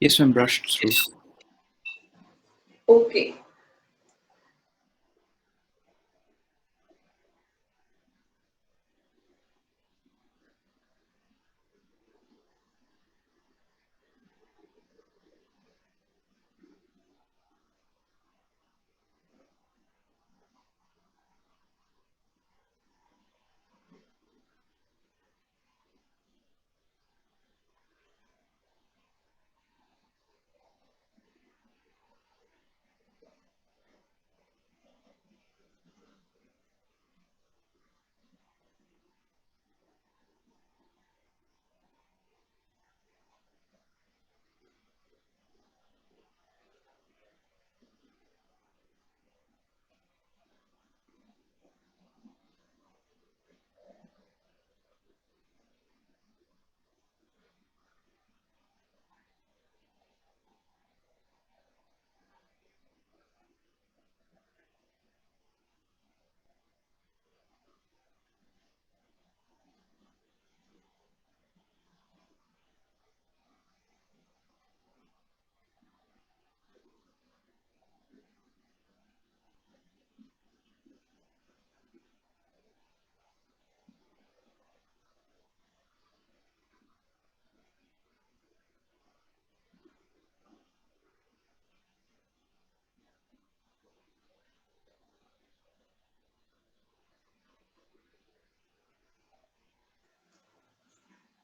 Yes, ma'am, brushed through. Okay.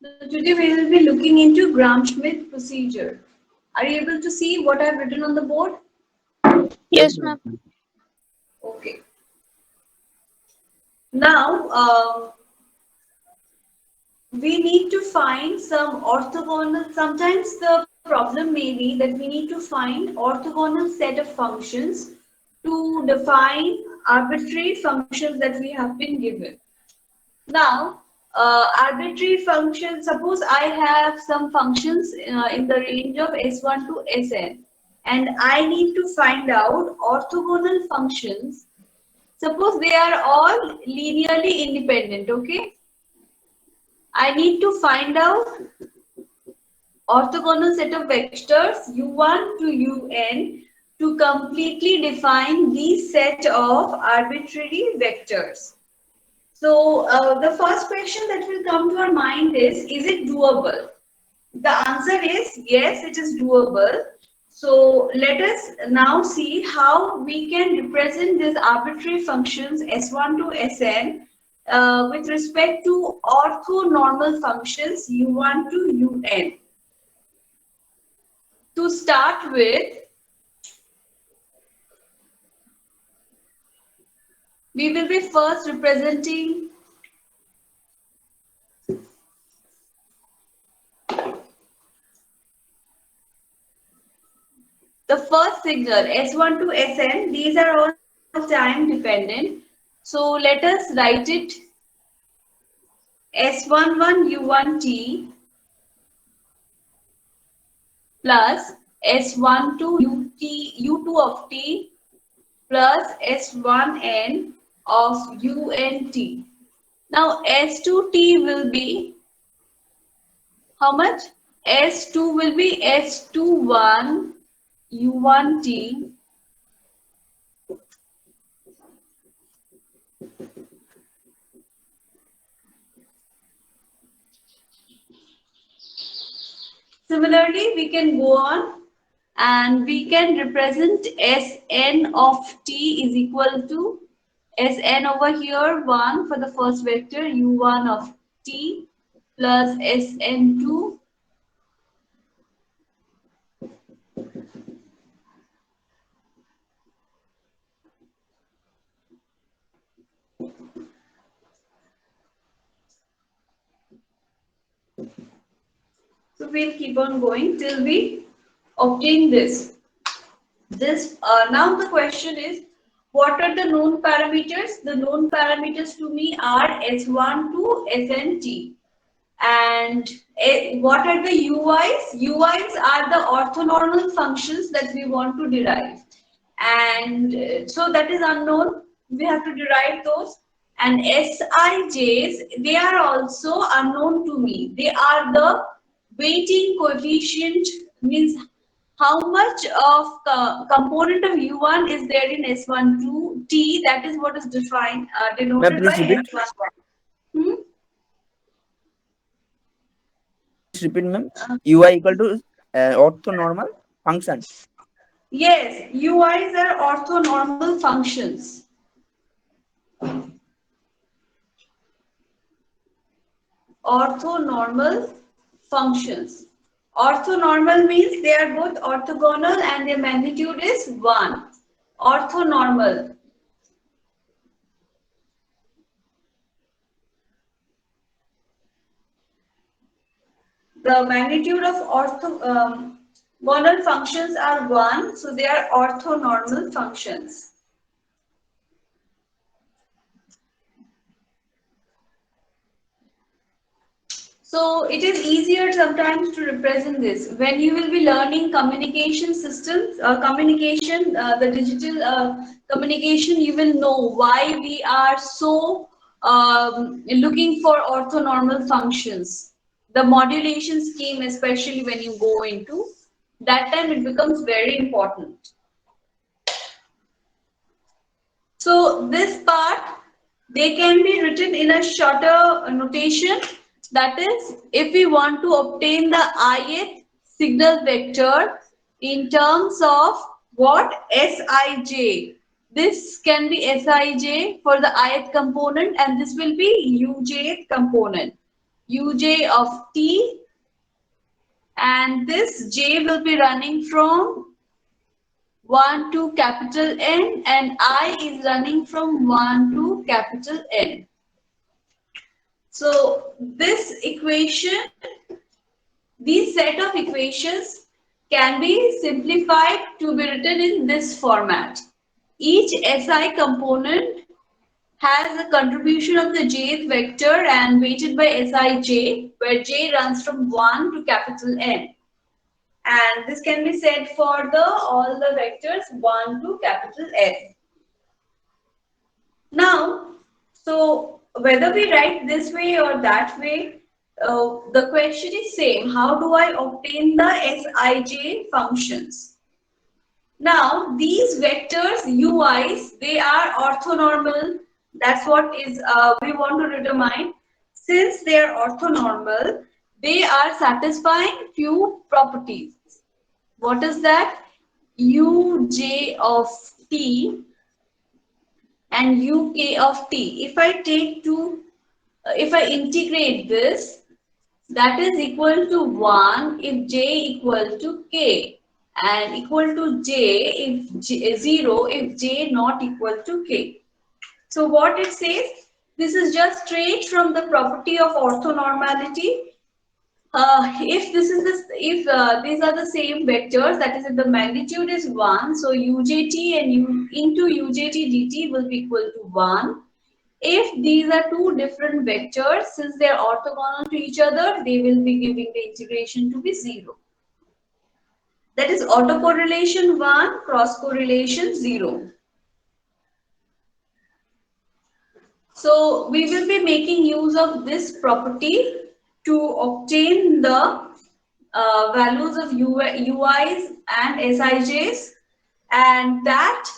So today we will be looking into Gram-Schmidt procedure. Are you able to see what I have written on the board? Yes, Yes, ma'am. ma'am. Okay. Now, we need to find some orthogonal, sometimes the problem may be that we need to find orthogonal set of functions to define arbitrary functions that we have been given. Now, arbitrary functions, suppose I have some functions in the range of S1 to Sn, and I need to find out orthogonal functions. Suppose they are all linearly independent, okay? I need to find out orthogonal set of vectors u1 to un to completely define these set of arbitrary vectors. So the first question that will come to our mind is it doable? The answer is yes, it is doable. So let us now see how we can represent these arbitrary functions S1 to Sn with respect to orthonormal functions u1 to un. To start with, we will be first representing the first signal S1 to Sn. These are all time dependent. So let us write it S11 U1t plus S12 U2 of t plus S1n of unt. Now S2t will be how much? S2 will be S21 U1t Similarly, we can go on and we can represent Sn of t is equal to Sn over here 1 for the first vector u1 of t plus Sn2 so we'll keep on going till we obtain this. Now the question is, what are the known parameters? The known parameters to me are S1 to Snt. And what are the UIs? UIs are the orthonormal functions that we want to derive. And so that is unknown. We have to derive those. And Sijs, they are also unknown to me. They are the weighting coefficient means how much of component of U1 is there in S12 T. That is what is defined Ma'am, denoted by please repeat. S11. Hmm? Repeat, ma'am. Uh, UI equal to orthonormal function. yes, UIs are orthonormal functions. Orthonormal functions. Orthonormal means they are both orthogonal and their magnitude is 1. Orthonormal. The magnitude of orthogonal functions are 1, so they are orthonormal functions. So it is easier sometimes to represent this when you will be learning communication systems, the digital communication. You will know why we are so looking for orthonormal functions. The modulation scheme, especially when you go into that time, it becomes very important. So this part, they can be written in a shorter notation. That is, if we want to obtain the ith signal vector in terms of what? Sij. This can be Sij for the ith component, and this will be Ujth component. Uj of t, and this j will be running from 1 to capital N, and I is running from 1 to capital N. So this equation, these set of equations can be simplified to be written in this format. Each SI component has a contribution of the jth vector and weighted by Sij, where j runs from 1 to capital N. And this can be said for the all the vectors 1 to capital N. Now, so whether we write this way or that way, the question is same. How do I obtain the Sij functions? Now, these vectors ui's, they are orthonormal. That's what is we want to determine. Since they are orthonormal, they are satisfying few properties. What is that? Uj of t and uk of t. If I integrate this, that is equal to 1 if j equal to k, and equal to j if 0 if j not equal to k. So what it says, this is just straight from the property of orthonormality. If this is this, if these are the same vectors, that is if the magnitude is 1, so ujt and u into ujt dt will be equal to 1. If these are two different vectors, since they are orthogonal to each other, they will be giving the integration to be 0. That is autocorrelation 1, cross correlation 0. So we will be making use of this property to obtain the values of UIs and SIJs, and that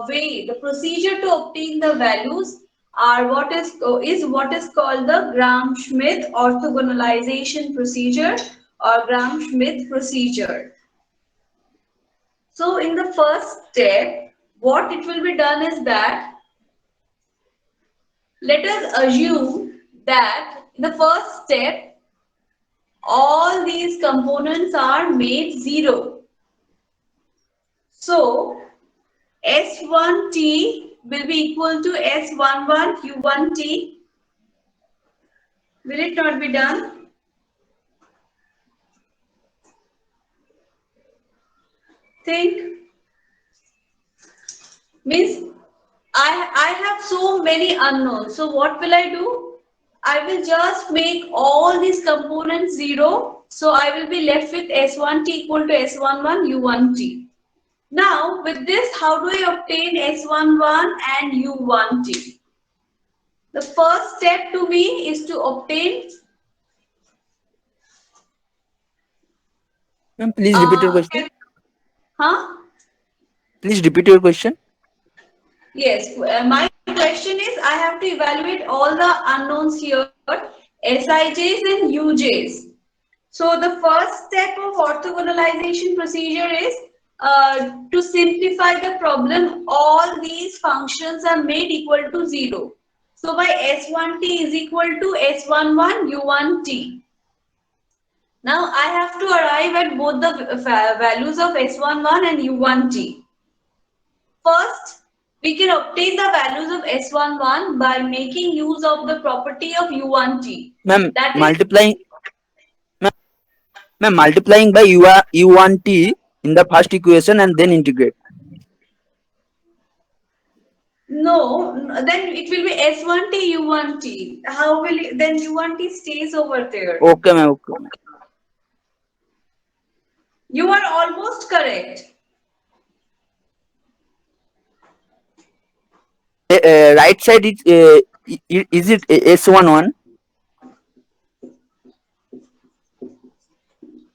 way, the procedure to obtain the values are what is called the Gram-Schmidt orthogonalization procedure or Gram-Schmidt procedure. So in the first step, what it will be done is that let us assume that in the first step, all these components are made 0. So S1T will be equal to S11 Q1T. Will it not be done? Think. Means I have so many unknowns. So what will I do? I will just make all these components 0. So I will be left with S1T equal to S11 U1T. Now with this, how do I obtain S11 and U1T? The first step to me is to obtain Ma'am, please repeat your question. Can, huh? Please repeat your question. Yes, my question is I have to evaluate all the unknowns here, Sijs and Ujs. So the first step of orthogonalization procedure is to simplify the problem, all these functions are made equal to 0. So by S1t is equal to S11 U1t. Now I have to arrive at both the values of S11 and U1t. First, we can obtain the values of S11 by making use of the property of U1t. Ma'am, That is, multiplying. Ma'am, multiplying by u1t in the first equation and then integrate. no, then it will be S1t, U1t. How will it, then U1t stays over there? Okay, ma'am. Okay, ma'am. You are almost correct. Right side is it S11?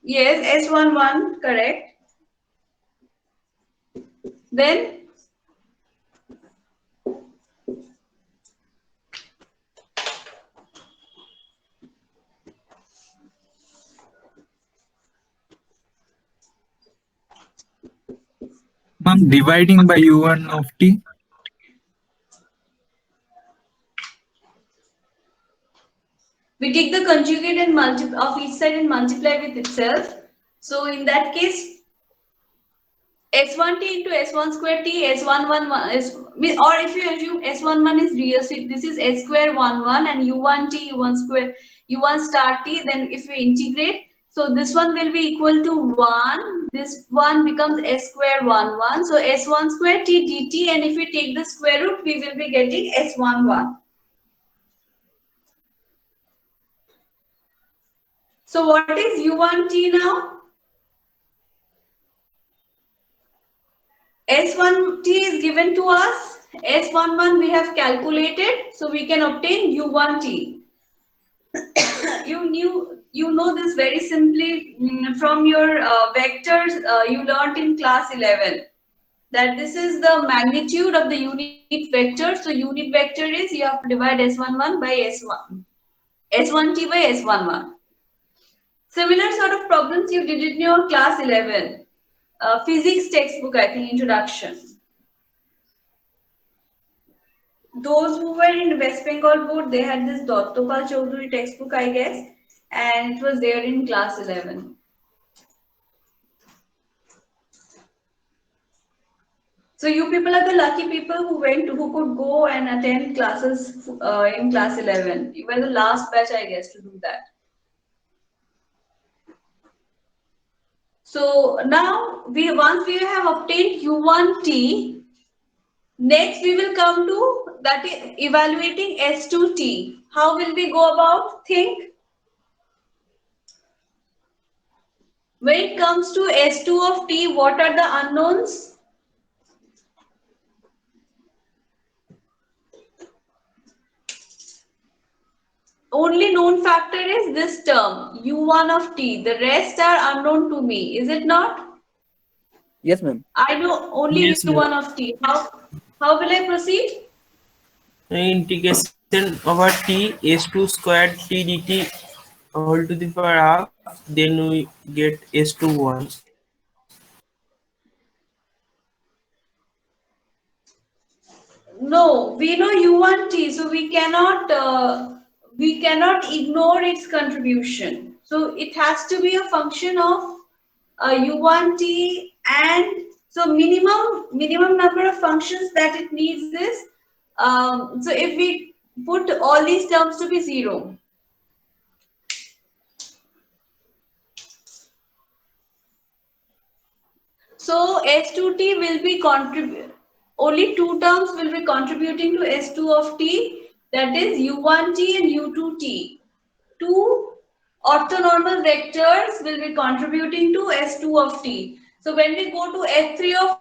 Yes, S11, correct. Then, Ma'am, dividing by u1 of t. we take the conjugate and of each side and multiply with itself. So in that case, S1t into S1 square t, S11 is, or if you assume S11 is real, so this is S square 11 and U1t, U1 square, U1 star t, then if we integrate, so this one will be equal to 1, this one becomes S square 11, so S1 square t dt, and if we take the square root, we will be getting S11. So what is U1t now? S1t is given to us, S11 we have calculated, so we can obtain U1t. You know this very simply from your vectors you learnt in class 11, that this is the magnitude of the unit vector. So unit vector is you have to divide S11 by S1, S1t by S11. Similar sort of problems you did in your class 11 physics textbook, I think, introduction. Those who were in West Bengal board, they had this Dattopal Chaudhuri textbook, I guess, and it was there in class 11. So you people are the lucky people who could go and attend classes in class 11. You were the last batch, I guess, to do that. So now once we have obtained U1t, next we will come to that is evaluating S2t. How will we go about? Think. When it comes to S2 of t, what are the unknowns? Only known factor is this term, U1 of t. The rest are unknown to me. Is it not? Yes, ma'am. I know only Yes, U1 ma'am. of t. How will I proceed? Integration over t s2 squared t dt whole to the power half, then we get s2 once. No, we know U1t, so we cannot ignore its contribution. So it has to be a function of U1t, and so minimum number of functions that it needs is so if we put all these terms to be 0. So S2t will be only two terms will be contributing to S2 of t, that is U1t and U2t. Two orthonormal vectors will be contributing to S2 of t. So when we go to S3 of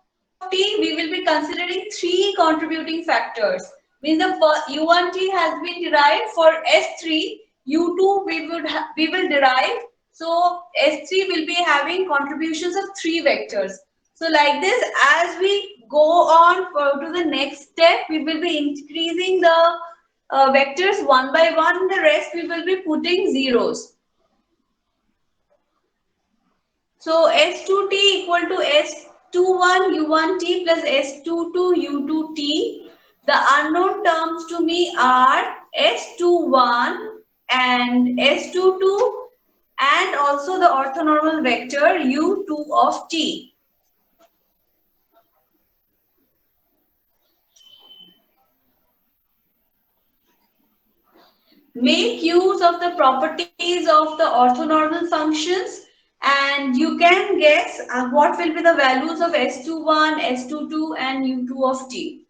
t, we will be considering three contributing factors. Means the U1t has been derived for S3, U2 we will derive. So S3 will be having contributions of 3 vectors. So like this, as we go on to the next step, we will be increasing the vectors one by one. The rest we will be putting zeros. So S2T equal to S21 U1T plus S22 U2T. The unknown terms to me are S21 and S22 and also the orthonormal vector U2 of T. Make use of the properties of the orthonormal functions and you can guess what will be the values of S21, S22 and U2 of T.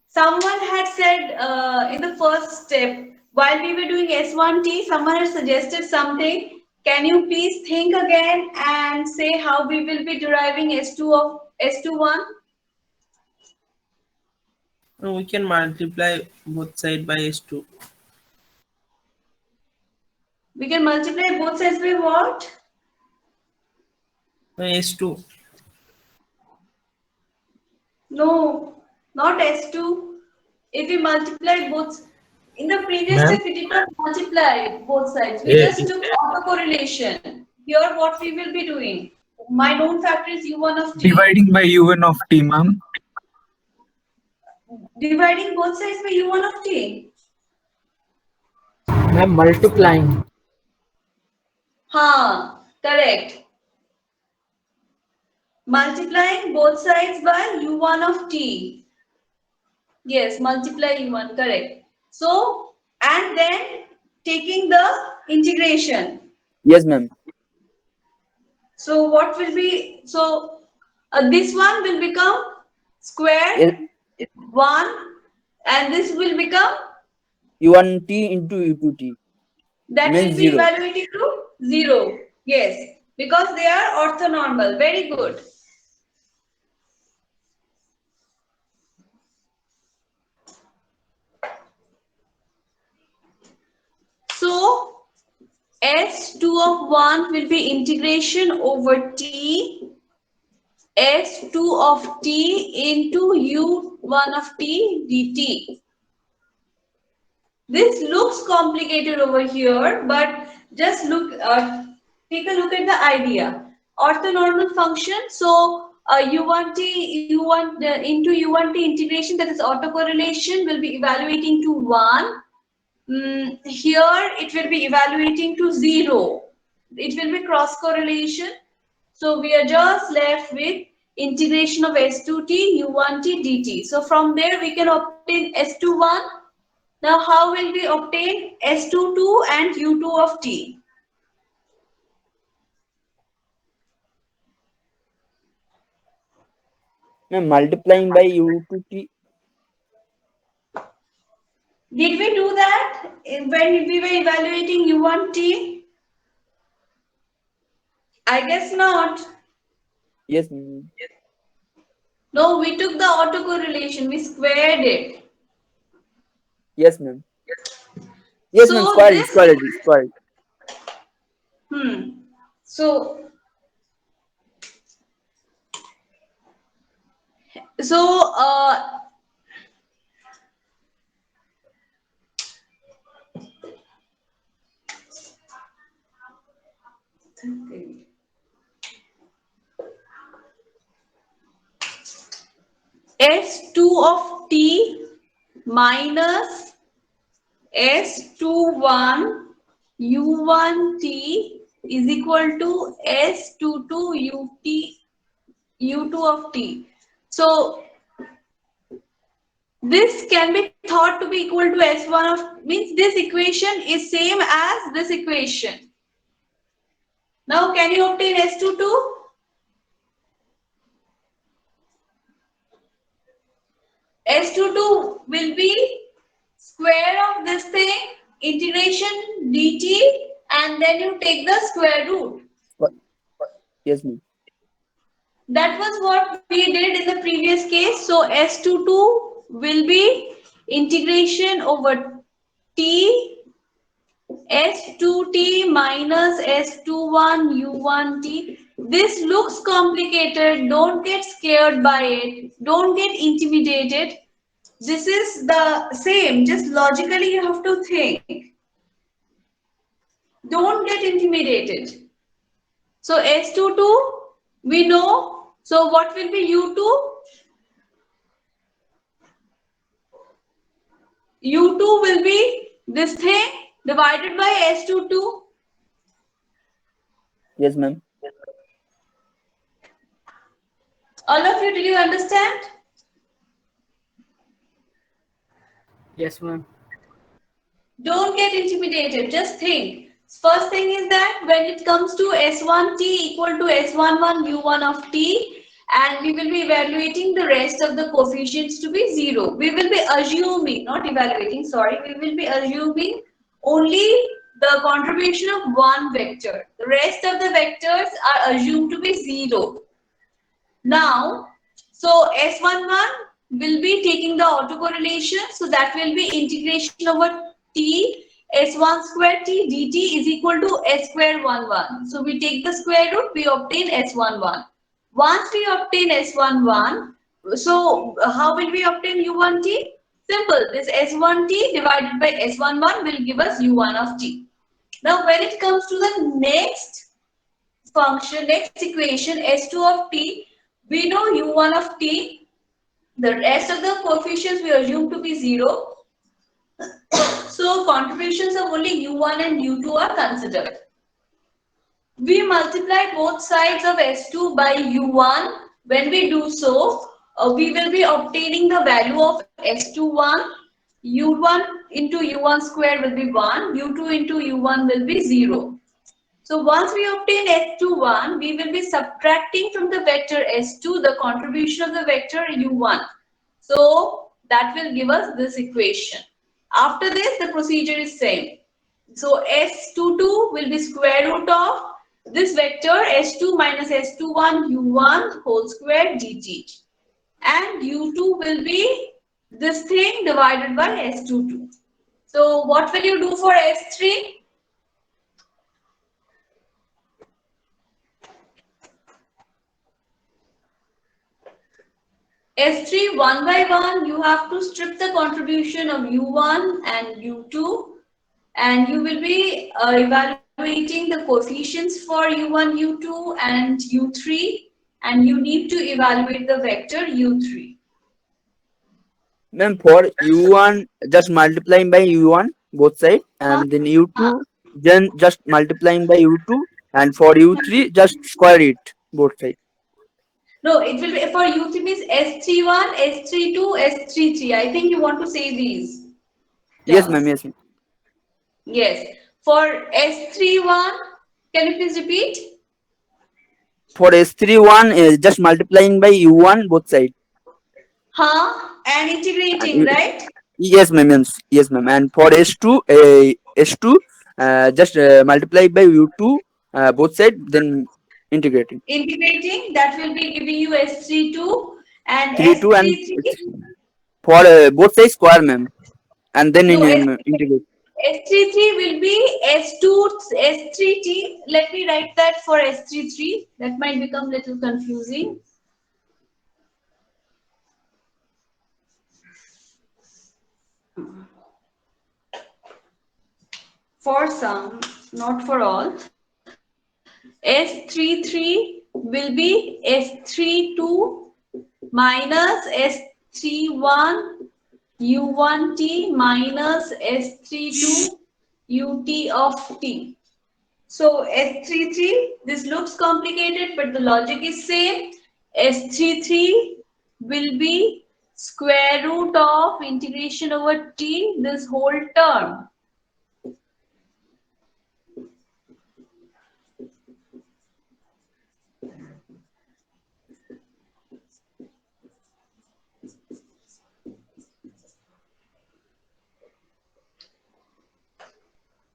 Someone had said in the first step, while we were doing S1T, someone had suggested something. Can you please think again and say how we will be deriving S2 of S21? We can multiply both sides by S2. We can multiply both sides by what? S2. No, not S2. If we multiply both, in the previous Ma'am, step we did not multiply both sides. We eh, just took autocorrelation. Here what we will be doing? My known factor is U1 of T. dividing by U1 of T, ma'am. Dividing both sides by U1 of T. Ma'am, multiplying. Correct. Multiplying both sides by U1 of T. Yes, multiply U1, correct. So, and then taking the integration. Yes, ma'am. So what will be, so this one will become square Yes, 1 and this will become, U1T into U2T that means will be 0. evaluated to 0. Yes, because they are orthonormal. Very good. So S2 of 1 will be integration over T, S2 of T into U1 of T dt. This looks complicated over here, but just take a look at the idea. Orthonormal function, so U1 into U1T integration, that is autocorrelation, will be evaluating to 1. Here it will be evaluating to 0. It will be cross correlation. So we are just left with integration of S2T, U1T dt. So from there we can obtain S21. Now how will we obtain S22 and U2 of T? Ma'am, multiplying by U2T. Did we do that when we were evaluating U1T? I guess not. Yes, ma'am. No, we took the autocorrelation, we squared it. Yes, ma'am. Yes, ma'am. So this, Squared. so so S2 of T minus S21 U1T is equal to S22 U2 of T. So this can be thought to be equal to S1 of, means this equation is same as this equation. Now can you obtain S22? S22 will be square of this thing, integration dt, and then you take the square root. Yes, ma'am. That was what we did in the previous case. So S22 will be integration over T, S2T minus S21 U1T. This looks complicated. Don't get scared by it. Don't get intimidated. This is the same. Just logically you have to think. Don't get intimidated. So S22 we know. So what will be U2? U2 will be this thing divided by S22. Yes, ma'am. All of you, did you understand? Yes, ma'am. Don't get intimidated. Just think. First thing is that when it comes to S1T equal to S11 U1 of T, and we will be evaluating the rest of the coefficients to be 0. We will be assuming, not evaluating, sorry, we will be assuming only the contribution of one vector. The rest of the vectors are assumed to be 0. Now, so S11 will be taking the autocorrelation, so that will be integration over T S1 square T dt is equal to S square 1 1. So we take the square root, we obtain S11. Once we obtain S11, so how will we obtain U1T? Simple, this S1T divided by S11 will give us U1 of T. Now when it comes to the next function, next equation S2 of T, we know U1 of T, the rest of the coefficients we assume to be 0. So contributions of only U1 and U2 are considered. We multiply both sides of S2 by U1. When we do so, we will be obtaining the value of S21. U1 into U1 square will be 1. U2 into U1 will be 0. So once we obtain S21, we will be subtracting from the vector S2 the contribution of the vector U1. So that will give us this equation. After this, the procedure is same. So S22 will be square root of this vector S2 minus S21 U1 whole square dt. And U2 will be this thing divided by S22. So what will you do for S3? S3 one by one, you have to strip the contribution of U1 and U2, and you will be evaluating the coefficients for U1, U2 and U3, and you need to evaluate the vector U3. Ma'am, for U1, just multiplying by U1 both sides, and then U2, then just multiplying by U2, and for U3, just square it both sides. No, it will be for U3 means S31, S32, S33. I think you want to say these Yes, ma'am. terms. Yes, ma'am. Yes. For S31, can you please repeat? For S31, just multiplying by U1 both sides. And integrating, right? Yes, ma'am. Yes, ma'am. And for S2, just multiply by U2 both sides, then integrating. Integrating, that will be giving you S32 and 3 2 and S33. for both sides square, ma'am, and then No, integrate. S33 will be S2, S3T. Let me write that for S33. That might become a little confusing. For some, not for all. S33 will be S32 minus S31 U1T minus S32 UT of T. So S33, this looks complicated, but the logic is same. S33 will be square root of integration over T, this whole term.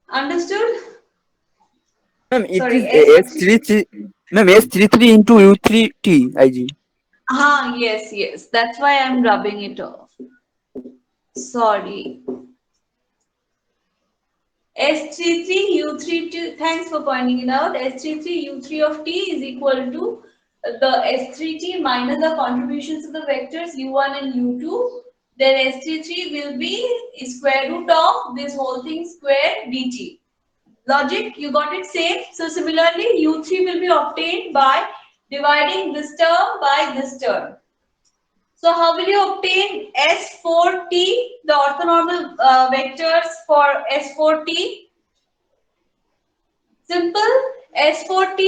Understood? Ma'am, it Sorry, is S33. Ma'am, S33 into U3T, IG. yes. That's why I'm rubbing it off. Sorry. S33 U3 thanks for pointing it out. S33 U3 of t is equal to the S3t minus the contributions of the vectors U1 and U2. Then S33 will be square root of this whole thing square dt. Logic, you got it same. So similarly, U3 will be obtained by dividing this term by this term. So how will you obtain S4t, the orthonormal vectors for S4t? Simple. S4t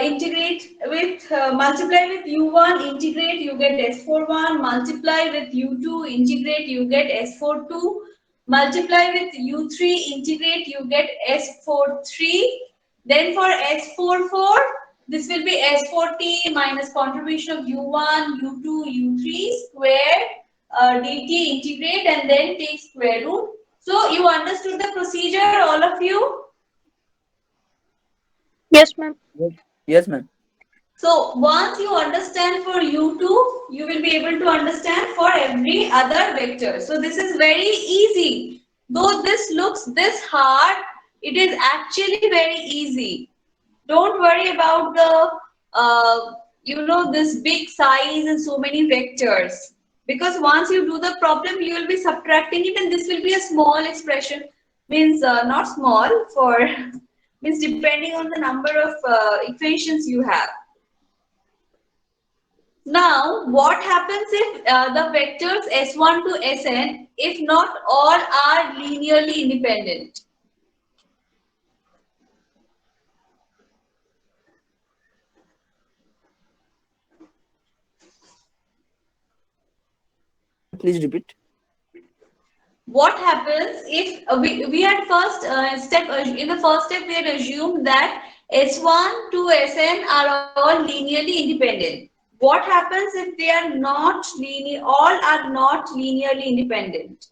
integrate with multiply with U1, integrate you get S41, multiply with U2, integrate you get S42, multiply with U3, integrate you get S43. Then for S44, this will be S4t minus contribution of U1, U2, U3 square dt integrate and then take square root. So you understood the procedure, all of you? Yes, ma'am. Yes, yes, ma'am. So once you understand for U2, you will be able to understand for every other vector. So this is very easy. Though this looks this hard, it is actually very easy. Don't worry about the, this big size and so many vectors. Because once you do the problem, you will be subtracting it and this will be a small expression. Means not small for, means depending on the number of equations you have. Now, what happens if the vectors S1 to Sn, if not all are linearly independent? Please repeat. What happens if we had first step, in the first step we had assumed that S1 to Sn are all linearly independent. What happens if they are not linear, all are not linearly independent?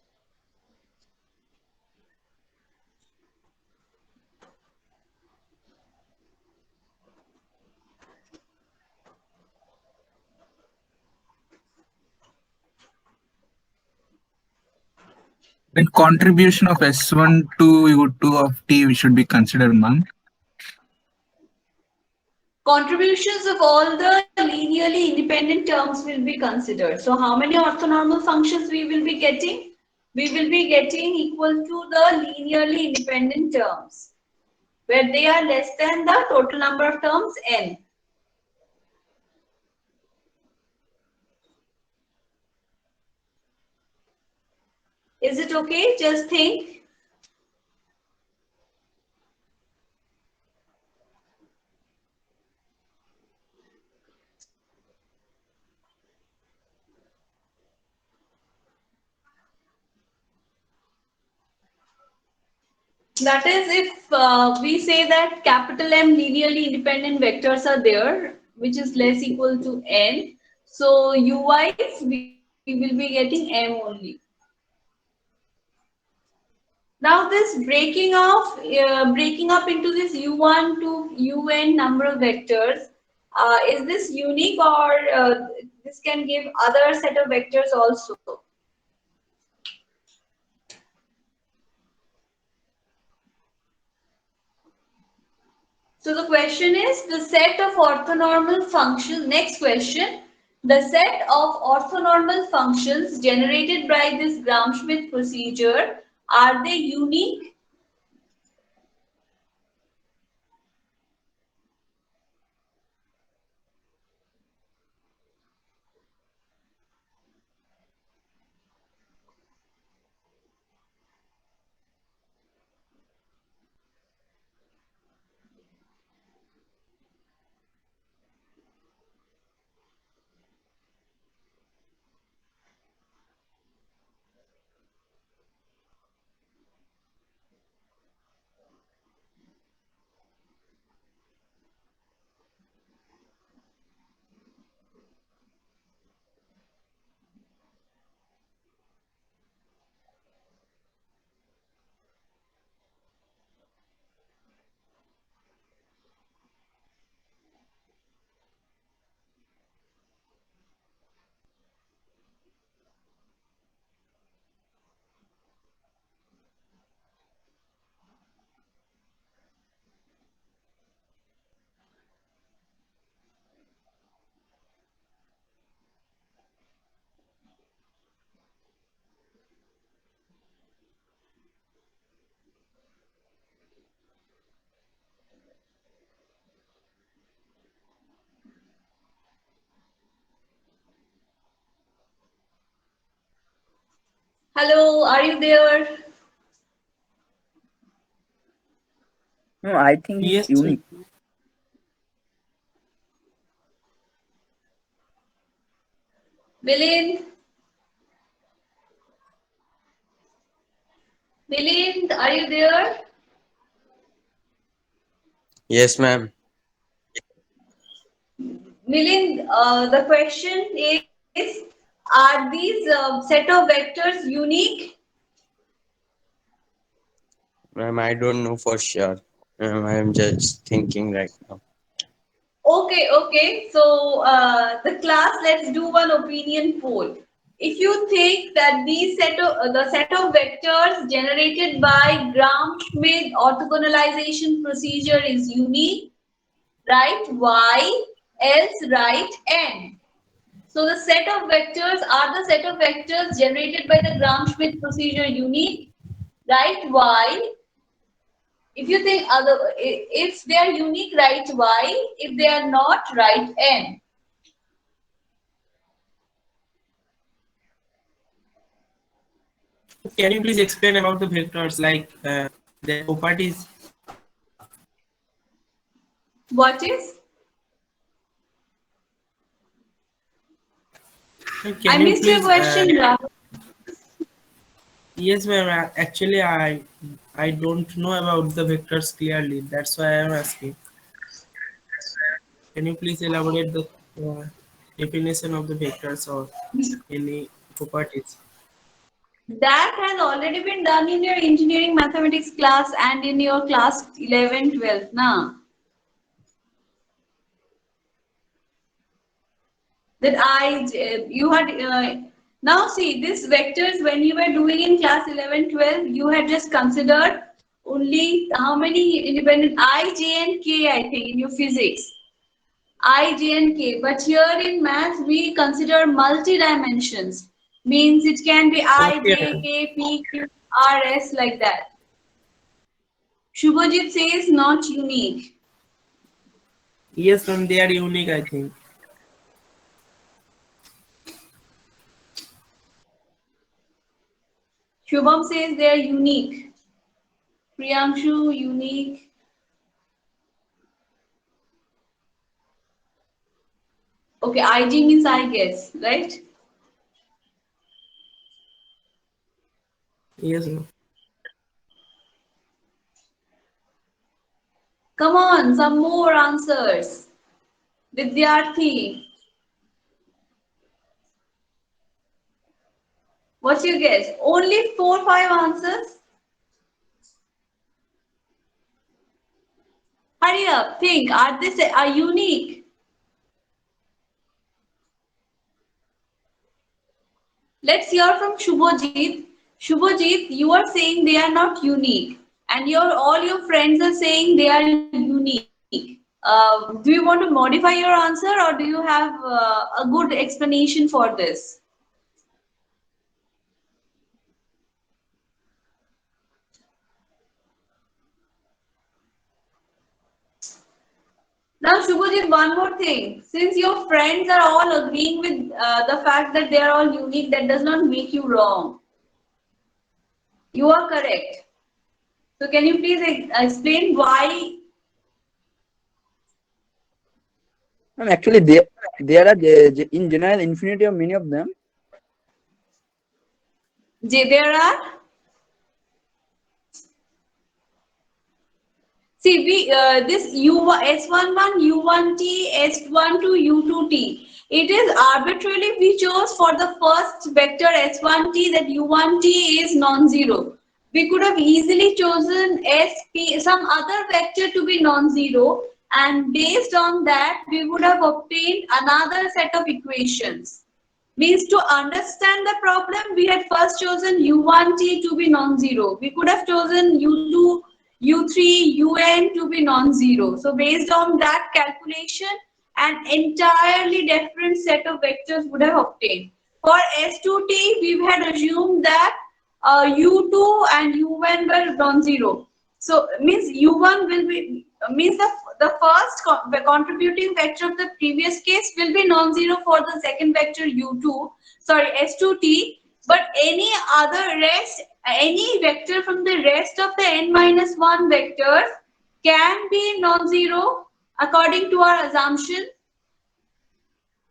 Then contribution of S1 to U2 of T should be considered, ma'am. Contributions of all the linearly independent terms will be considered. So how many orthonormal functions we will be getting? We will be getting equal to the linearly independent terms, where they are less than the total number of terms n. Is it okay? Just think. That is, if we say that capital M linearly independent vectors are there, which is less equal to n. So ui's we will be getting M only. Now this breaking up into this u1 to un number of vectors, is this unique or this can give other set of vectors also? So the question is the set of orthonormal functions. Next question. The set of orthonormal functions generated by this Gram-Schmidt procedure, are they unique? Hello, are you there? No, I think it's Yes, unique. Milind? Milind, are you there? Yes, ma'am. Milind, the question is, are these set of vectors unique? Ma'am, I don't know for sure. Ma'am, I am just thinking right now. Okay, okay. So the class, let's do one opinion poll. If you think that the set of vectors generated by Gram-Schmidt orthogonalization procedure is unique, write Y, else write N. So the set of vectors are the set of vectors generated by the Gram-Schmidt procedure unique, write Y. If you think if they are unique, write Y. If they are not, write N. can you please explain about the vectors, like their properties? What is? I Can you missed your please? question, Rahul. Yes, ma'am. Actually, I don't know about the vectors clearly. That's why I am asking. Can you please elaborate the definition of the vectors or any properties? That has already been done in your engineering mathematics class and in your class 11, 12. Nah. That you had, now see, this vectors when you were doing in class 11, 12, you had just considered only how many independent I, J and K, I think, in your physics. I, J and K. But here in math, we consider multi-dimensions. Means it can be I, J, Okay. K, P, Q, R, S, like that. Shubhajit says not unique. Yes, ma'am. They are unique, I think. Shubham says they are unique. Priyanshu, unique. Okay, IG means I guess, right? Yes, ma'am. Come on, some more answers. Vidyarthi, what's your guess? Only 4, 5 answers? Hurry up, think. Are unique? Let's hear from Shubhajit. Shubhajit, you are saying they are not unique, and all your friends are saying they are unique. Do you want to modify your answer, or do you have a good explanation for this? Now, Shubhajit, one more thing. Since your friends are all agreeing with the fact that they are all unique, that does not make you wrong. You are correct. So, can you please explain why? Actually, there are in general infinity of many of them. There are. See, this S11, U1T, S12, U2T. It is arbitrarily we chose for the first vector S1T that U1T is non-zero. We could have easily chosen SP, some other vector to be non-zero, and based on that, we would have obtained another set of equations. Means to understand the problem, we had first chosen U1T to be non-zero. We could have chosen U2, U3, UN to be non-zero. So based on that calculation, an entirely different set of vectors would have obtained. For S2T, we had assumed that U2 and UN were non-zero. So means U1 will be means the first contributing vector of the previous case will be non-zero for the second vector U2, sorry S2T. But any vector from the rest of the n minus 1 vectors can be non-zero according to our assumption.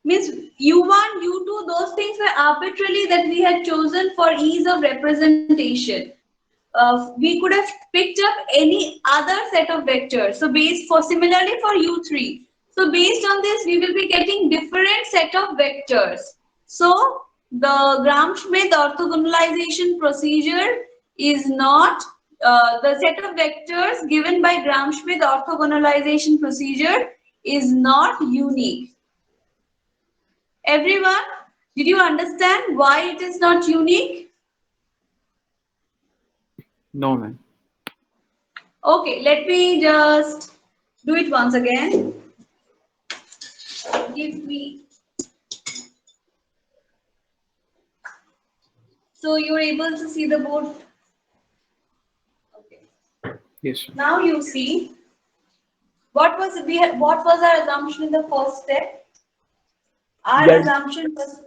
Means u1, u2, those things were arbitrarily that we had chosen for ease of representation. We could have picked up any other set of vectors. So similarly for u3. So based on this, we will be getting different set of vectors. So the Gram-Schmidt orthogonalization procedure is not the set of vectors given by Gram-Schmidt orthogonalization procedure is not unique. Everyone, did you understand why it is not unique? No, ma'am. Okay, let me just do it once again. Give me. So you're able to see the board. Okay. Yes. Now you see what was our assumption in the first step? Our Yes. assumption was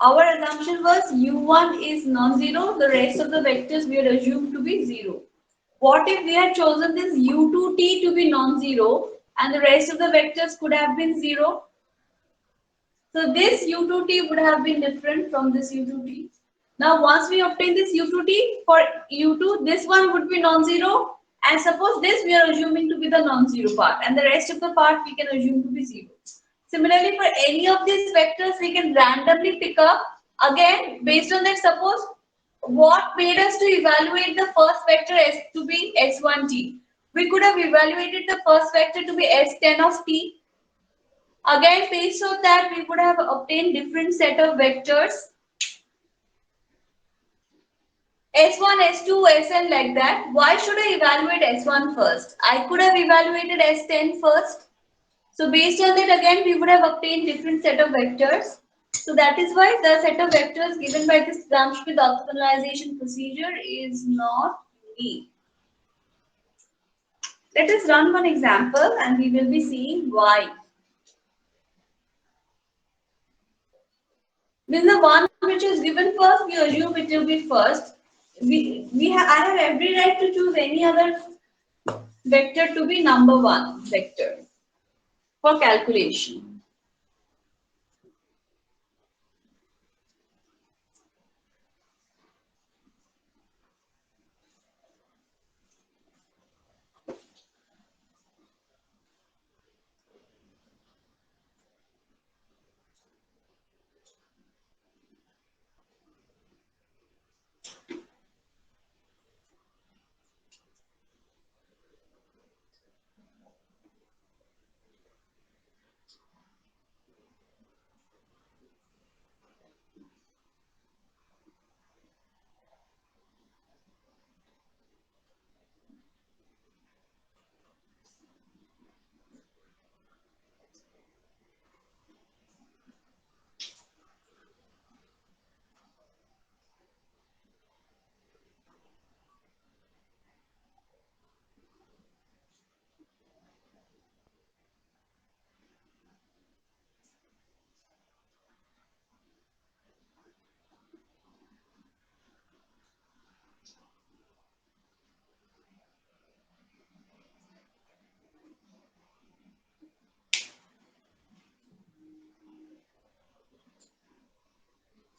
our assumption was u1 is non-zero. The rest of the vectors we had assumed to be zero. What if we had chosen this u2t to be non-zero and the rest of the vectors could have been zero? So this u2t would have been different from this u2t. Now once we obtain this u2t, for u2 this one would be non-zero, and suppose this we are assuming to be the non-zero part and the rest of the part we can assume to be zero. Similarly, for any of these vectors we can randomly pick up, again based on that, suppose what made us to evaluate the first vector s to be s1t. We could have evaluated the first vector to be s10 of t. Again, based on that, we would have obtained different set of vectors S1, S2, Sn like that. Why should I evaluate S1 first? I could have evaluated S10 first. So based on that, again, we would have obtained different set of vectors. So that is why the set of vectors given by this Gram-Schmidt orthogonalization procedure is not unique. Let us run one example and we will be seeing why. Then the one which is given first, we assume it will be first. I have every right to choose any other vector to be number one vector for calculation.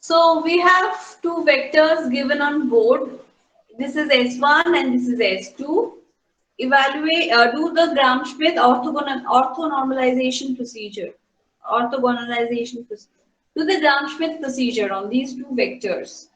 So we have two vectors given on board. This is S1 and this is S2. Do the Gram-Schmidt orthonormalization procedure. Orthogonalization procedure. Do the Gram-Schmidt procedure on these two vectors.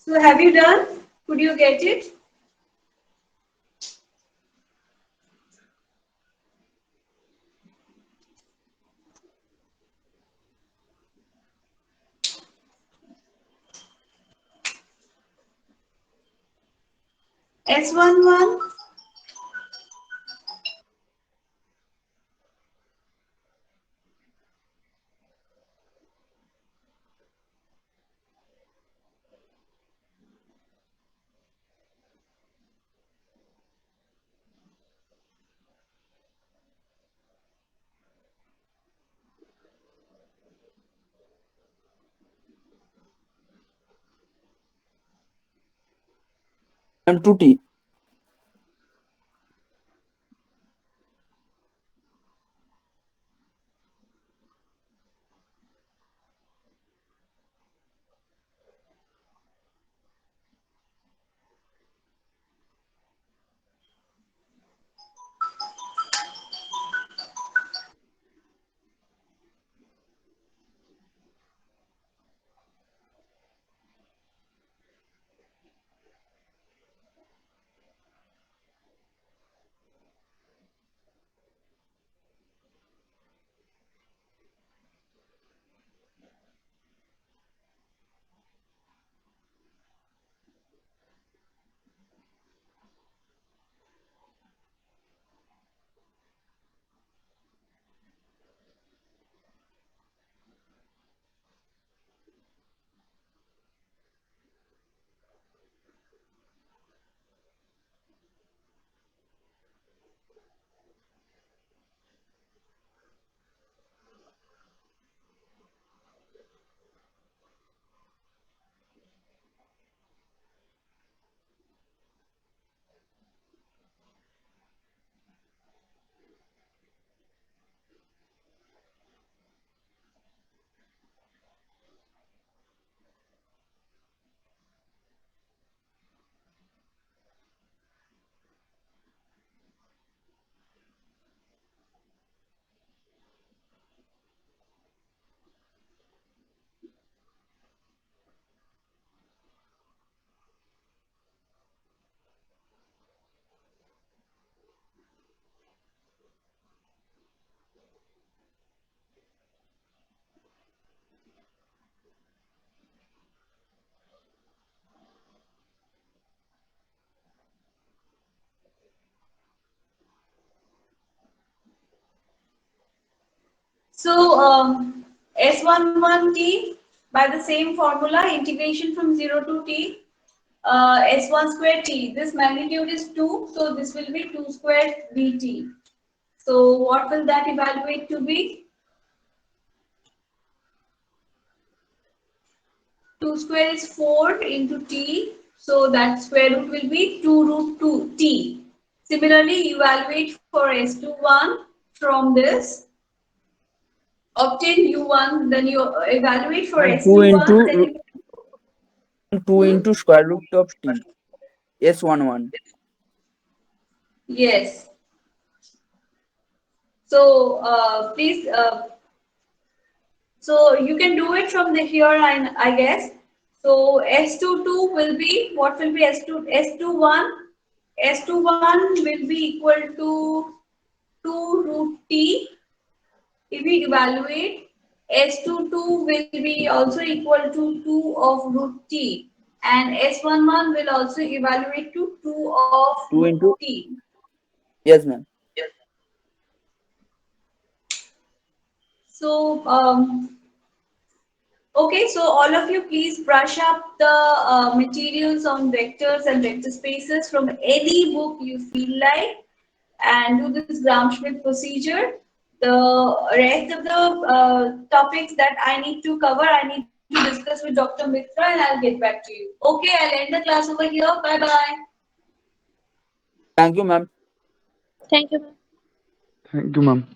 So have you done? Could you get it? S11. M2T. So S11T by the same formula, integration from 0 to T, S1 square T. This magnitude is 2, so this will be 2 square Dt. So what will that evaluate to be? 2 square is 4 into T, so that square root will be 2 root 2 T. Similarly, evaluate for S21 from this. Obtain U1, then you evaluate for And 2 S21, then into you, 2 into square root of T. S11. yes. So please, so you can do it from the here, I guess. So S22 will be, what will be S21? S21 will be equal to 2 root T. If we evaluate, S22 will be also equal to 2 of root T. And S11 will also evaluate to 2 of 2 root into, T. yes, ma'am. So, okay, so all of you please brush up the materials on vectors and vector spaces from any book you feel like and do this Gram-Schmidt procedure. The rest of the topics that I need to cover, I need to discuss with Dr. Mitra and I'll get back to you. Okay, I'll end the class over here. Bye-bye. Thank you, ma'am. Thank you, ma'am. Thank you, ma'am.